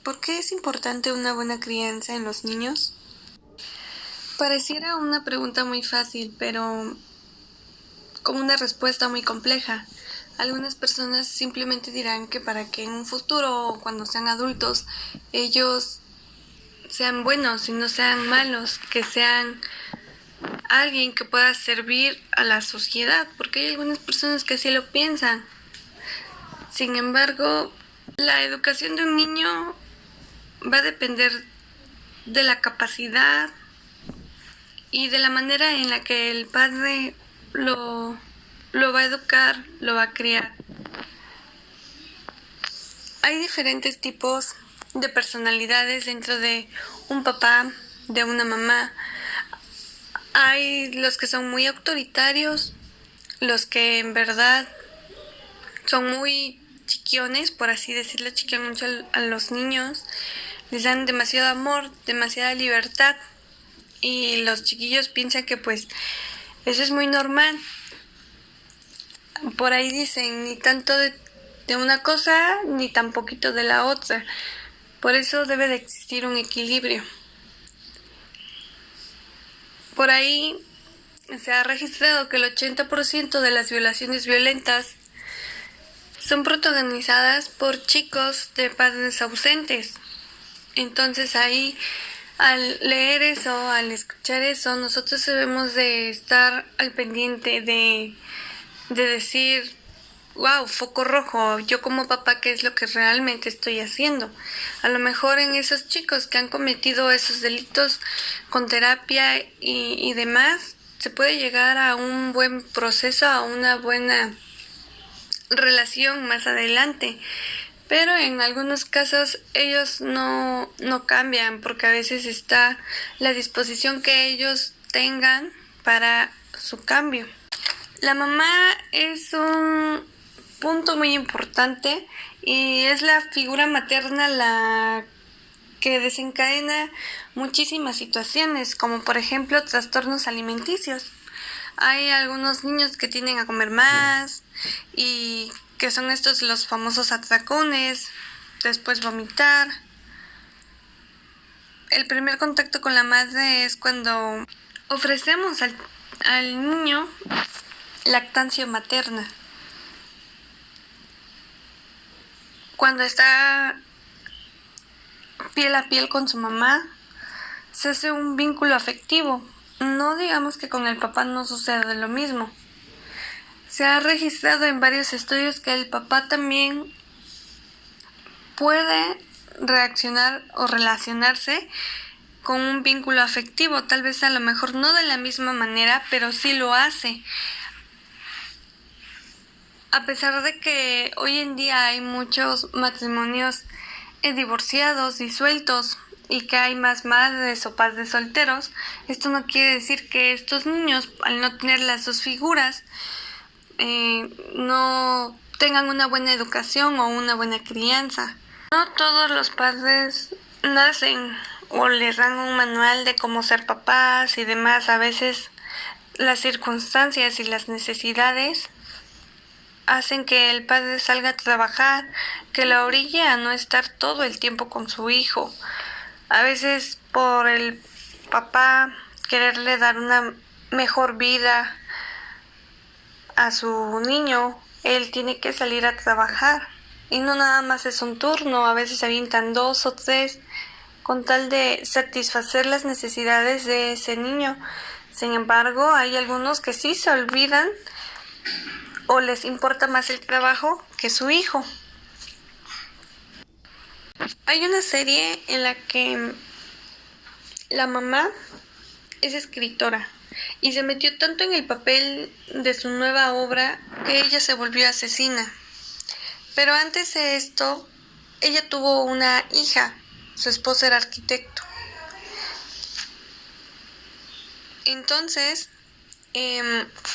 ¿Por qué es importante una buena crianza en los niños? Pareciera una pregunta muy fácil, pero con una respuesta muy compleja. Algunas personas simplemente dirán que para que en un futuro o cuando sean adultos ellos sean buenos y no sean malos, que sean alguien que pueda servir a la sociedad, porque hay algunas personas que así lo piensan. Sin embargo, la educación de un niño va a depender de la capacidad y de la manera en la que el padre lo va a educar, lo va a criar. Hay diferentes tipos de personalidades dentro de un papá, de una mamá. Hay los que son muy autoritarios, los que en verdad son muy chiquiones, por así decirlo, chiquion mucho a los niños, les dan demasiado amor, demasiada libertad, y los chiquillos piensan que pues eso es muy normal. Por ahí dicen, ni tanto de una cosa, ni tan poquito de la otra. Por eso debe de existir un equilibrio. Por ahí se ha registrado que el 80% de las violaciones violentas son protagonizadas por chicos de padres ausentes. Entonces ahí, al leer eso, al escuchar eso, nosotros debemos de estar al pendiente de decir, wow, foco rojo, yo como papá, ¿qué es lo que realmente estoy haciendo? A lo mejor en esos chicos que han cometido esos delitos con terapia y demás, se puede llegar a un buen proceso, a una buena relación más adelante. Pero en algunos casos ellos no cambian, porque a veces está la disposición que ellos tengan para su cambio. La mamá es un punto muy importante y es la figura materna la que desencadena muchísimas situaciones, como por ejemplo trastornos alimenticios. Hay algunos niños que tienden a comer más y que son estos los famosos atracones, después vomitar. El primer contacto con la madre es cuando ofrecemos al niño lactancia materna. Cuando está piel a piel con su mamá, se hace un vínculo afectivo. No digamos que con el papá no sucede lo mismo. Se ha registrado en varios estudios que el papá también puede reaccionar o relacionarse con un vínculo afectivo, tal vez a lo mejor no de la misma manera, pero sí lo hace. A pesar de que hoy en día hay muchos matrimonios divorciados, disueltos, y que hay más madres o padres solteros, esto no quiere decir que estos niños, al no tener las dos figuras, no tengan una buena educación o una buena crianza. No todos los padres nacen o les dan un manual de cómo ser papás y demás. A veces las circunstancias y las necesidades hacen que el padre salga a trabajar, que la orille a no estar todo el tiempo con su hijo. A veces por el papá quererle dar una mejor vida a su niño, él tiene que salir a trabajar. Y no nada más es un turno, a veces se avientan 2 o 3 con tal de satisfacer las necesidades de ese niño. Sin embargo, hay algunos que sí se olvidan o les importa más el trabajo que su hijo. Hay una serie en la que la mamá es escritora y se metió tanto en el papel de su nueva obra que ella se volvió asesina. Pero antes de esto, ella tuvo una hija, su esposo era arquitecto. Entonces,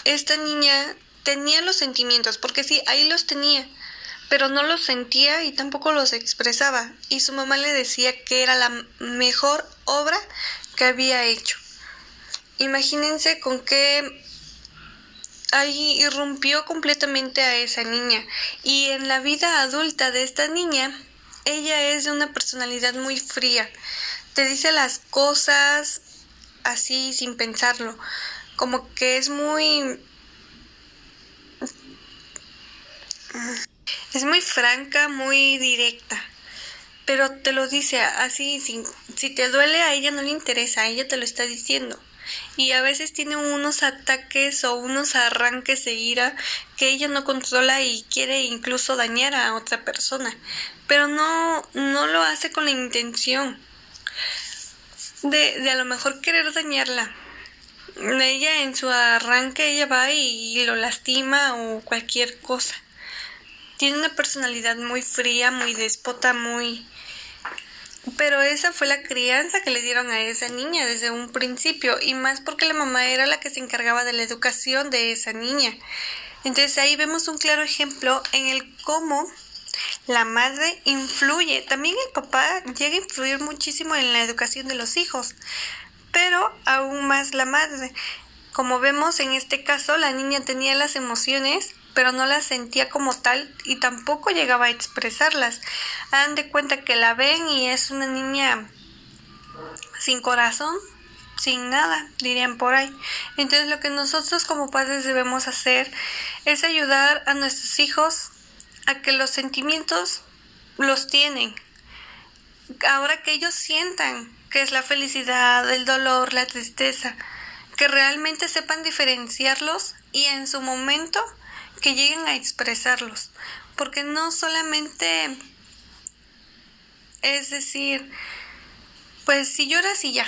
esta niña tenía los sentimientos, porque sí, ahí los tenía, pero no los sentía y tampoco los expresaba. Y su mamá le decía que era la mejor obra que había hecho. Imagínense con qué ahí irrumpió completamente a esa niña. Y en la vida adulta de esta niña, ella es de una personalidad muy fría. Te dice las cosas así sin pensarlo. Como que es muy franca, muy directa. Pero te lo dice así, si te duele a ella no le interesa, a ella te lo está diciendo. Y a veces tiene unos ataques o unos arranques de ira que ella no controla y quiere incluso dañar a otra persona. Pero no lo hace con la intención de a lo mejor querer dañarla. Ella en su arranque ella va y lo lastima o cualquier cosa. Tiene una personalidad muy fría, muy déspota, pero esa fue la crianza que le dieron a esa niña desde un principio, y más porque la mamá era la que se encargaba de la educación de esa niña. Entonces ahí vemos un claro ejemplo en el cómo la madre influye. También el papá llega a influir muchísimo en la educación de los hijos, pero aún más la madre. Como vemos en este caso, la niña tenía las emociones, pero no las sentía como tal y tampoco llegaba a expresarlas. Hagan de cuenta que la ven y es una niña sin corazón, sin nada, dirían por ahí. Entonces lo que nosotros como padres debemos hacer es ayudar a nuestros hijos a que los sentimientos los tienen. Ahora que ellos sientan que es la felicidad, el dolor, la tristeza, que realmente sepan diferenciarlos y en su momento que lleguen a expresarlos. Porque no solamente es decir, pues si lloras y ya,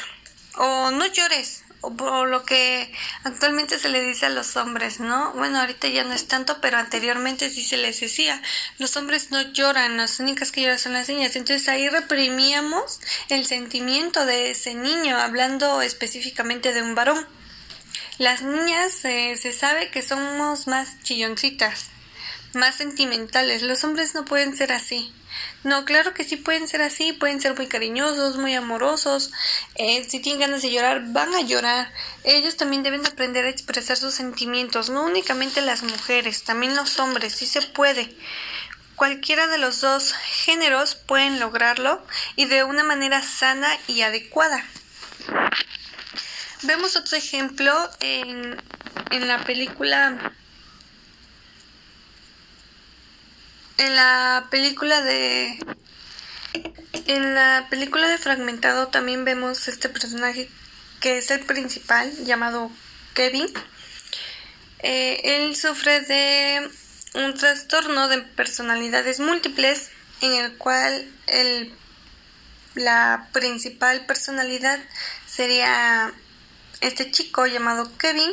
o no llores, o por lo que actualmente se le dice a los hombres, ¿no? Bueno, ahorita ya no es tanto, pero anteriormente sí se les decía, los hombres no lloran, las únicas que lloran son las niñas. Entonces ahí reprimíamos el sentimiento de ese niño, hablando específicamente de un varón. Las niñas se sabe que somos más chilloncitas, más sentimentales. Los hombres no pueden ser así. No, claro que sí pueden ser así, pueden ser muy cariñosos, muy amorosos. Si tienen ganas de llorar, van a llorar. Ellos también deben aprender a expresar sus sentimientos, no únicamente las mujeres, también los hombres, sí se puede. Cualquiera de los dos géneros pueden lograrlo y de una manera sana y adecuada. Vemos otro ejemplo en la película. En la película de Fragmentado también vemos este personaje que es el principal, llamado Kevin. Él sufre de un trastorno de personalidades múltiples en el cual la principal personalidad sería este chico llamado Kevin.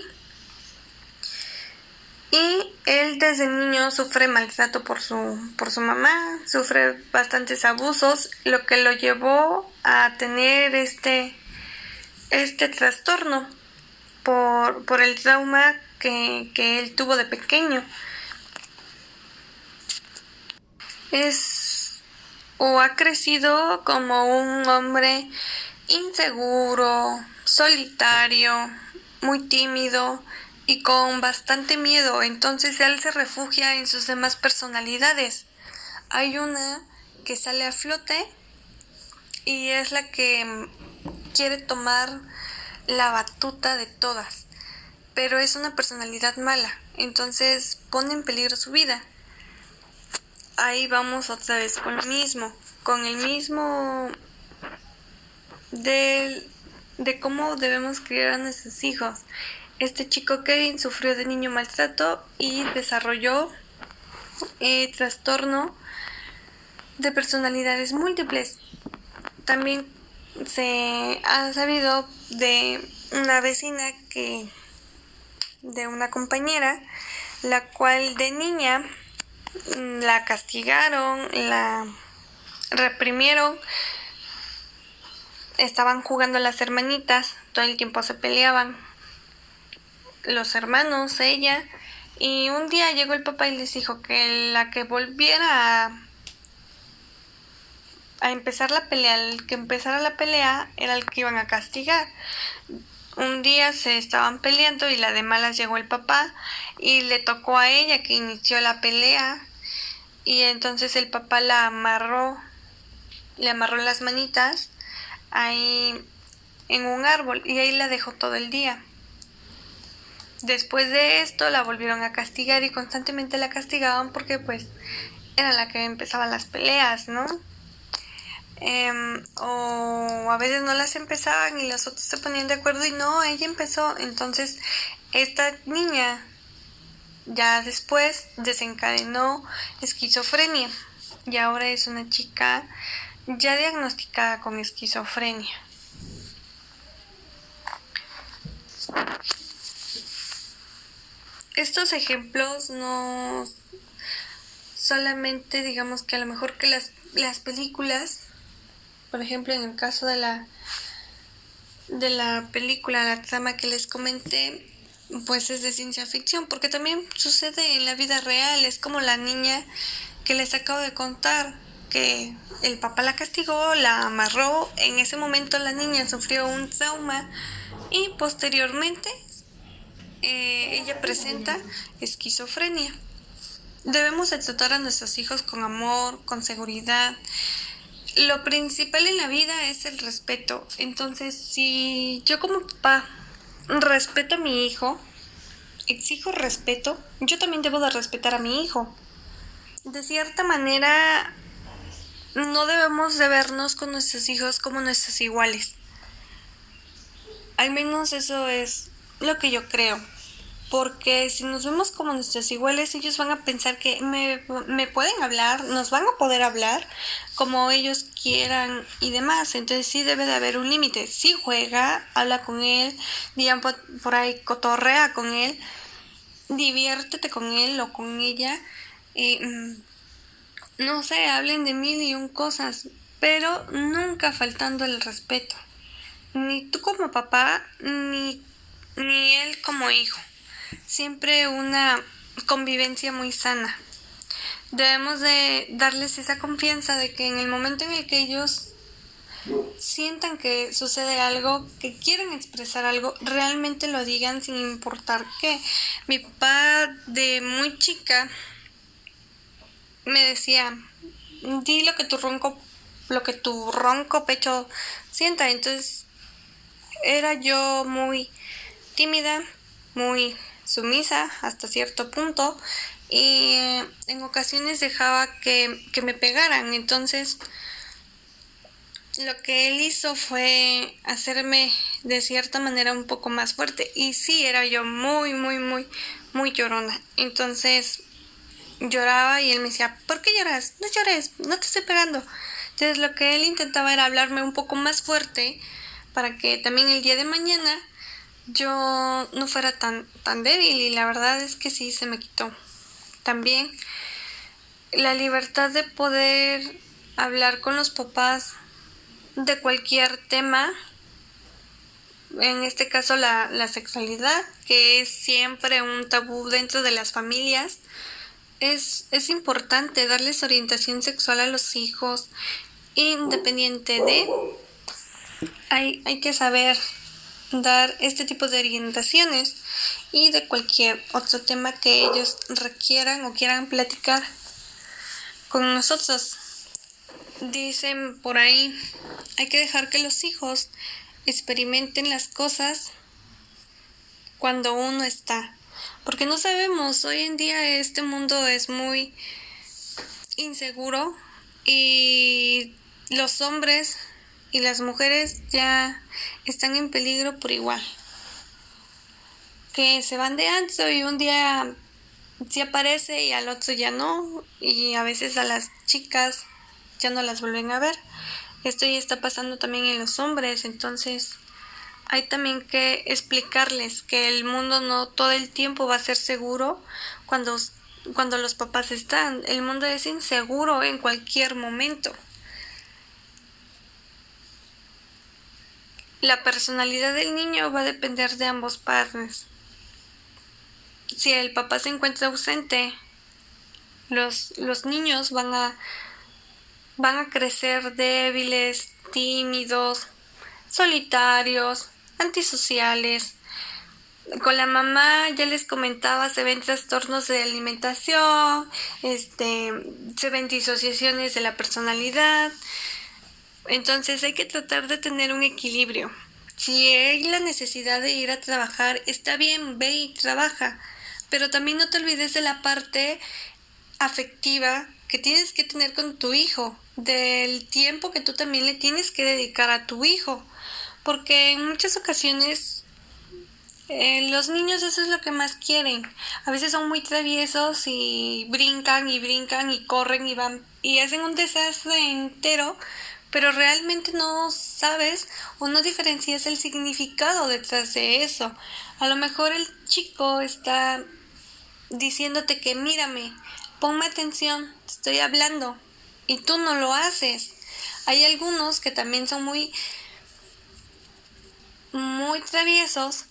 Y él desde niño sufre maltrato por su mamá, sufre bastantes abusos, lo que lo llevó a tener este trastorno por el trauma que él tuvo de pequeño. Ha crecido como un hombre inseguro, solitario, muy tímido y con bastante miedo. Entonces él se refugia en sus demás personalidades. Hay una que sale a flote y es la que quiere tomar la batuta de todas, pero es una personalidad mala, entonces pone en peligro su vida. Ahí vamos otra vez con el mismo de cómo debemos criar a nuestros hijos. Este chico Kevin sufrió de niño maltrato y desarrolló trastorno de personalidades múltiples. También se ha sabido de una vecina de una compañera, la cual de niña la castigaron, la reprimieron. Estaban jugando las hermanitas, todo el tiempo se peleaban los hermanos, ella, y un día llegó el papá y les dijo que la que volviera a empezar la pelea, el que empezara la pelea era el que iban a castigar. Un día se estaban peleando y la de malas llegó el papá y le tocó a ella que inició la pelea, y entonces el papá la amarró le amarró las manitas ahí en un árbol y ahí la dejó todo el día. Después de esto la volvieron a castigar y constantemente la castigaban porque pues era la que empezaba las peleas, ¿no? O a veces no las empezaban y los otros se ponían de acuerdo y no, ella empezó. Entonces esta niña ya después desencadenó esquizofrenia y ahora es una chica ya diagnosticada con esquizofrenia. Estos ejemplos no solamente, digamos que a lo mejor que las películas, por ejemplo en el caso de la película, la trama que les comenté, pues es de ciencia ficción, porque también sucede en la vida real. Es como la niña que les acabo de contar, que el papá la castigó, la amarró, en ese momento la niña sufrió un trauma y posteriormente ella presenta esquizofrenia. Debemos de tratar a nuestros hijos con amor, con seguridad. Lo principal en la vida es el respeto. Entonces, si yo como papá respeto a mi hijo, exijo respeto, yo también debo de respetar a mi hijo. De cierta manera, no debemos de vernos con nuestros hijos como nuestros iguales. Al menos eso es lo que yo creo. Porque si nos vemos como nuestros iguales, ellos van a pensar que me pueden hablar, nos van a poder hablar como ellos quieran y demás. Entonces sí debe de haber un límite. Si juega, habla con él, digan por ahí, cotorrea con él, diviértete con él o con ella. No sé, hablen de mil y un cosas, pero nunca faltando el respeto. Ni tú como papá, ni él como hijo. Siempre una convivencia muy sana. Debemos de darles esa confianza de que en el momento en el que ellos sientan que sucede algo, que quieren expresar algo, realmente lo digan sin importar qué. Mi papá de muy chica me decía, di lo que tu ronco pecho sienta. Entonces era yo muy tímida, muy sumisa hasta cierto punto y en ocasiones dejaba que me pegaran. Entonces lo que él hizo fue hacerme de cierta manera un poco más fuerte y sí, era yo muy llorona. Entonces lloraba y él me decía, ¿por qué lloras? No llores, no te estoy pegando. Entonces lo que él intentaba era hablarme un poco más fuerte para que también el día de mañana yo no fuera tan débil, y la verdad es que sí se me quitó. También la libertad de poder hablar con los papás de cualquier tema, en este caso la sexualidad, que es siempre un tabú dentro de las familias. Es importante darles orientación sexual a los hijos, independiente de... Hay que saber dar este tipo de orientaciones y de cualquier otro tema que ellos requieran o quieran platicar con nosotros. Dicen por ahí, hay que dejar que los hijos experimenten las cosas cuando uno está, porque no sabemos, hoy en día este mundo es muy inseguro y los hombres y las mujeres ya están en peligro por igual. Que se van de antro y un día sí aparece y al otro ya no, y a veces a las chicas ya no las vuelven a ver. Esto ya está pasando también en los hombres. Entonces hay también que explicarles que el mundo no todo el tiempo va a ser seguro cuando los papás están. El mundo es inseguro en cualquier momento. La personalidad del niño va a depender de ambos padres. Si el papá se encuentra ausente, los niños van a crecer débiles, tímidos, solitarios, antisociales. Con la mamá, ya les comentaba, se ven trastornos de alimentación, se ven disociaciones de la personalidad. Entonces hay que tratar de tener un equilibrio. Si hay la necesidad de ir a trabajar, está bien, ve y trabaja, pero también no te olvides de la parte afectiva que tienes que tener con tu hijo, del tiempo que tú también le tienes que dedicar a tu hijo, porque en muchas ocasiones los niños eso es lo que más quieren. A veces son muy traviesos y brincan y brincan y corren y van y hacen un desastre entero, pero realmente no sabes o no diferencias el significado detrás de eso. A lo mejor el chico está diciéndote que mírame, ponme atención, te estoy hablando y tú no lo haces. Hay algunos que también son muy traviesos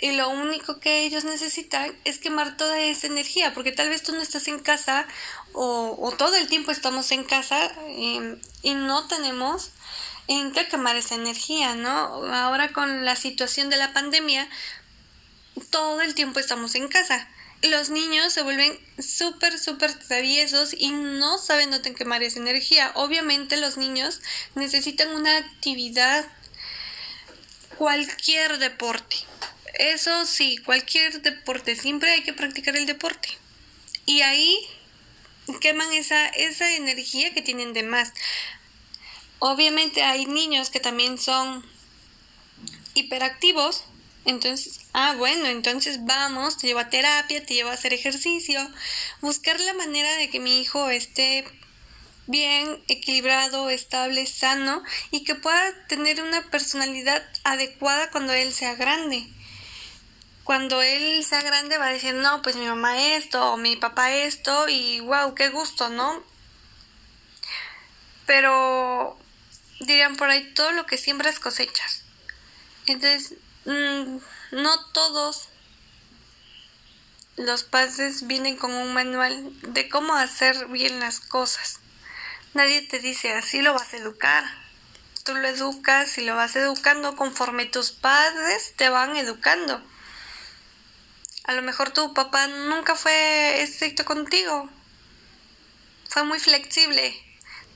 y lo único que ellos necesitan es quemar toda esa energía, porque tal vez tú no estás en casa o todo el tiempo estamos en casa y no tenemos en qué quemar esa energía, ¿no? Ahora con la situación de la pandemia, todo el tiempo estamos en casa. Los niños se vuelven súper traviesos y no saben dónde quemar esa energía. Obviamente los niños necesitan una actividad, cualquier deporte. Eso sí, cualquier deporte, siempre hay que practicar el deporte. Y ahí queman esa energía que tienen de más. Obviamente hay niños que también son hiperactivos. Entonces, bueno, entonces vamos, te llevo a terapia, te llevo a hacer ejercicio, buscar la manera de que mi hijo esté bien, equilibrado, estable, sano y que pueda tener una personalidad adecuada cuando él sea grande. Cuando él sea grande va a decir, no, pues mi mamá esto o mi papá esto y wow, qué gusto, ¿no? Pero dirían por ahí, todo lo que siembras cosechas. Entonces, no todos los padres vienen con un manual de cómo hacer bien las cosas. Nadie te dice, así lo vas a educar. Tú lo educas y lo vas educando conforme tus padres te van educando. A lo mejor tu papá nunca fue estricto contigo. Fue muy flexible.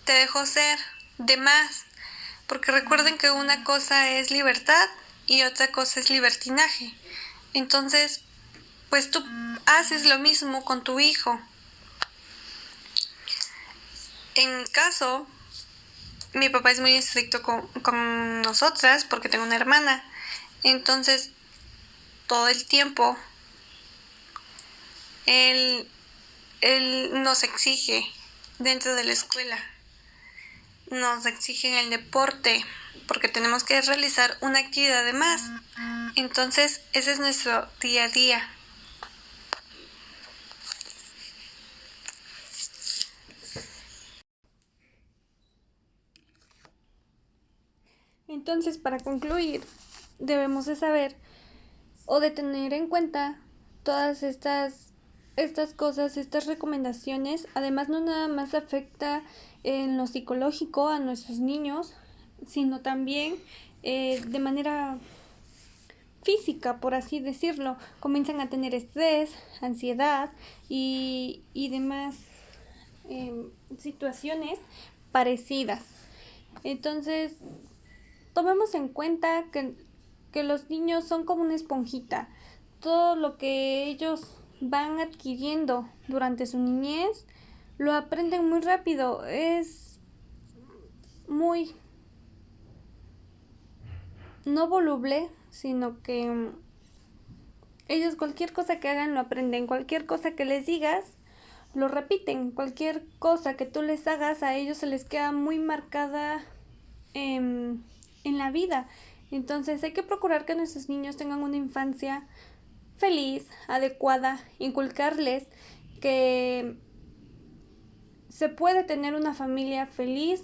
Te dejó ser de más. Porque recuerden que una cosa es libertad y otra cosa es libertinaje. Entonces, pues tú haces lo mismo con tu hijo. En mi caso, mi papá es muy estricto con nosotras porque tengo una hermana. Entonces, todo el tiempo, él nos exige dentro de la escuela. Nos exige en el deporte porque tenemos que realizar una actividad de más. Entonces, ese es nuestro día a día. Entonces, para concluir, debemos de saber o de tener en cuenta todas estas cosas, estas recomendaciones. Además, no nada más afecta en lo psicológico a nuestros niños, sino también de manera física, por así decirlo. Comienzan a tener estrés, ansiedad y demás situaciones parecidas. Entonces, tomemos en cuenta que los niños son como una esponjita. Todo lo que ellos van adquiriendo durante su niñez lo aprenden muy rápido. Es muy no voluble, sino que ellos cualquier cosa que hagan lo aprenden. Cualquier cosa que les digas lo repiten. Cualquier cosa que tú les hagas a ellos se les queda muy marcada en la vida. Entonces hay que procurar que nuestros niños tengan una infancia feliz, adecuada, inculcarles que se puede tener una familia feliz,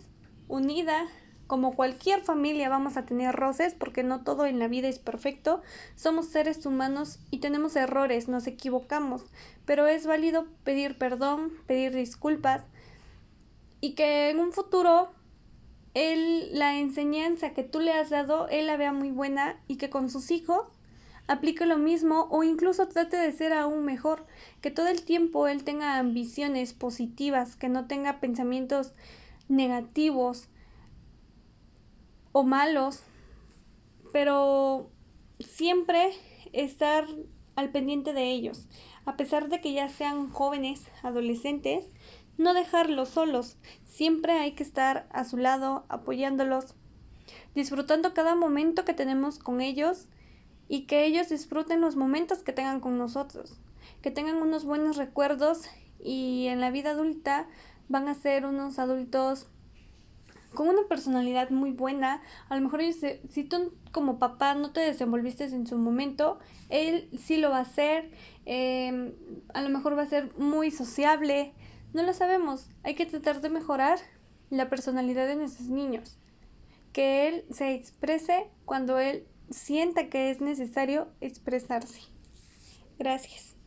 unida. Como cualquier familia vamos a tener roces porque no todo en la vida es perfecto. Somos seres humanos y tenemos errores, nos equivocamos, pero es válido pedir perdón, pedir disculpas y que en un futuro la enseñanza que tú le has dado, él la vea muy buena y que con sus hijos aplique lo mismo o incluso trate de ser aún mejor, que todo el tiempo él tenga ambiciones positivas, que no tenga pensamientos negativos o malos, pero siempre estar al pendiente de ellos. A pesar de que ya sean jóvenes, adolescentes, no dejarlos solos. Siempre hay que estar a su lado, apoyándolos, disfrutando cada momento que tenemos con ellos y que ellos disfruten los momentos que tengan con nosotros, que tengan unos buenos recuerdos y en la vida adulta van a ser unos adultos con una personalidad muy buena. A lo mejor si tú como papá no te desenvolviste en su momento, él sí lo va a hacer. A lo mejor va a ser muy sociable. No lo sabemos. Hay que tratar de mejorar la personalidad de nuestros niños. Que él se exprese cuando él sienta que es necesario expresarse. Gracias.